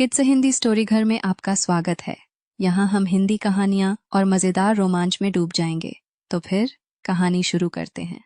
Kids Hindi story घर में आपका स्वागत है। यहाँ हम हिंदी कहानियाँ और मज़ेदार रोमांच में डूब जाएंगे। तो फिर कहानी शुरू करते हैं।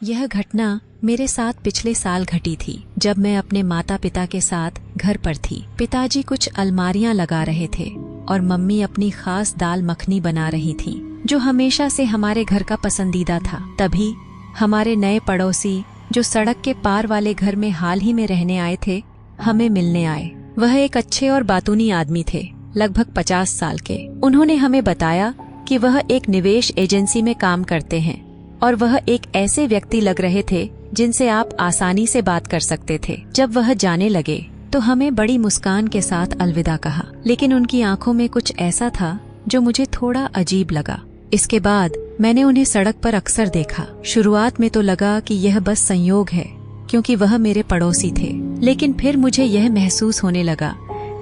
यह घटना मेरे साथ पिछले साल घटी थी, जब मैं अपने माता पिता के साथ घर पर थी। पिताजी कुछ अलमारियां लगा रहे थे और मम्मी अपनी खास दाल मखनी बना रही थी, जो हमेशा से हमारे घर का पसंदीदा था। तभी हमारे नए पड़ोसी, जो सड़क के पार वाले घर में हाल ही में रहने आए थे, हमें मिलने आए। वह एक अच्छे और बातूनी आदमी थे, लगभग 50 साल के। उन्होंने हमें बताया कि वह एक निवेश एजेंसी में काम करते हैं और वह एक ऐसे व्यक्ति लग रहे थे जिनसे आप आसानी से बात कर सकते थे। जब वह जाने लगे तो हमें बड़ी मुस्कान के साथ अलविदा कहा, लेकिन उनकी आंखों में कुछ ऐसा था जो मुझे थोड़ा अजीब लगा। इसके बाद मैंने उन्हें सड़क पर अक्सर देखा। शुरुआत में तो लगा कि यह बस संयोग है, क्योंकि वह मेरे पड़ोसी थे, लेकिन फिर मुझे यह महसूस होने लगा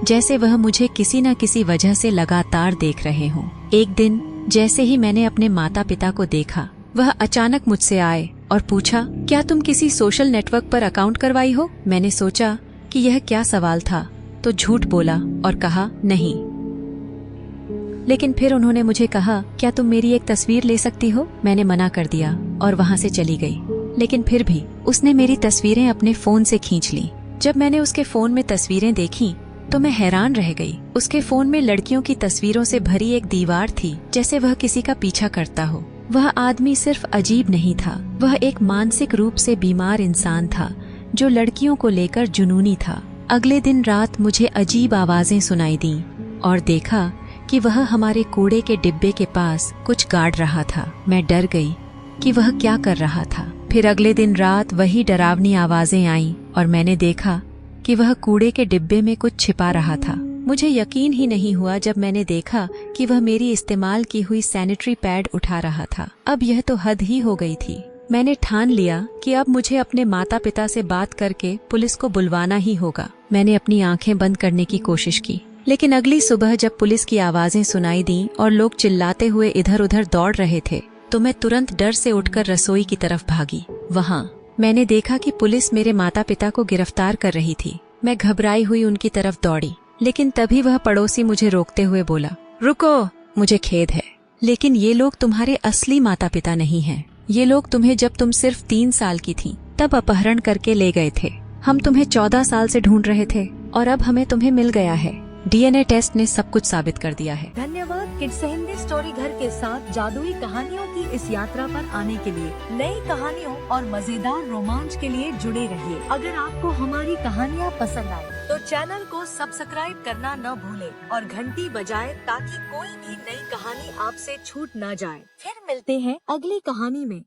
जैसे वह मुझे किसी न किसी वजह से लगातार देख रहे हों। एक दिन जैसे ही मैंने अपने माता पिता को देखा, वह अचानक मुझसे आए और पूछा, क्या तुम किसी सोशल नेटवर्क पर अकाउंट करवाई हो? मैंने सोचा कि यह क्या सवाल था, तो झूठ बोला और कहा नहीं। लेकिन फिर उन्होंने मुझे कहा, क्या तुम मेरी एक तस्वीर ले सकती हो? मैंने मना कर दिया और वहाँ से चली गई। लेकिन फिर भी उसने मेरी तस्वीरें अपने फोन से खींच ली। जब मैंने उसके फोन में तस्वीरें देखी तो मैं हैरान रह गई। उसके फोन में लड़कियों की तस्वीरों से भरी एक दीवार थी, जैसे वह किसी का पीछा करता हो। वह आदमी सिर्फ अजीब नहीं था, वह एक मानसिक रूप से बीमार इंसान था जो लड़कियों को लेकर जुनूनी था। अगले दिन रात मुझे अजीब आवाजें सुनाई दी और देखा कि वह हमारे कूड़े के डिब्बे के पास कुछ गाड़ रहा था। मैं डर गई कि वह क्या कर रहा था। फिर अगले दिन रात वही डरावनी आवाजें आईं और मैंने देखा कि वह कूड़े के डिब्बे में कुछ छिपा रहा था। मुझे यकीन ही नहीं हुआ जब मैंने देखा कि वह मेरी इस्तेमाल की हुई सैनिटरी पैड उठा रहा था। अब यह तो हद ही हो गई थी। मैंने ठान लिया कि अब मुझे अपने माता पिता से बात करके पुलिस को बुलवाना ही होगा। मैंने अपनी आंखें बंद करने की कोशिश की, लेकिन अगली सुबह जब पुलिस की आवाजें सुनाई दी और लोग चिल्लाते हुए इधर उधर दौड़ रहे थे, तो मैं तुरंत डर से उठकर रसोई की तरफ भागी। वहाँ मैंने देखा कि पुलिस मेरे माता पिता को गिरफ्तार कर रही थी। मैं घबराई हुई उनकी तरफ दौड़ी, लेकिन तभी वह पड़ोसी मुझे रोकते हुए बोला, रुको, मुझे खेद है, लेकिन ये लोग तुम्हारे असली माता पिता नहीं हैं। ये लोग तुम्हें जब तुम सिर्फ 3 साल की थी तब अपहरण करके ले गए थे। हम तुम्हें 14 साल से ढूंढ रहे थे और अब हमें तुम्हें मिल गया है। डीएनए टेस्ट ने सब कुछ साबित कर दिया है। धन्यवाद किड्स हिंदी स्टोरी घर के साथ जादुई कहानियों की इस यात्रा पर आने के लिए। नई कहानियों और मजेदार रोमांच के लिए जुड़े रहिए। अगर आपको हमारी कहानियाँ पसंद आए तो चैनल को सब्सक्राइब करना न भूलें और घंटी बजाएं, ताकि कोई भी नई कहानी आपसे छूट न जाए। फिर मिलते हैं अगली कहानी में।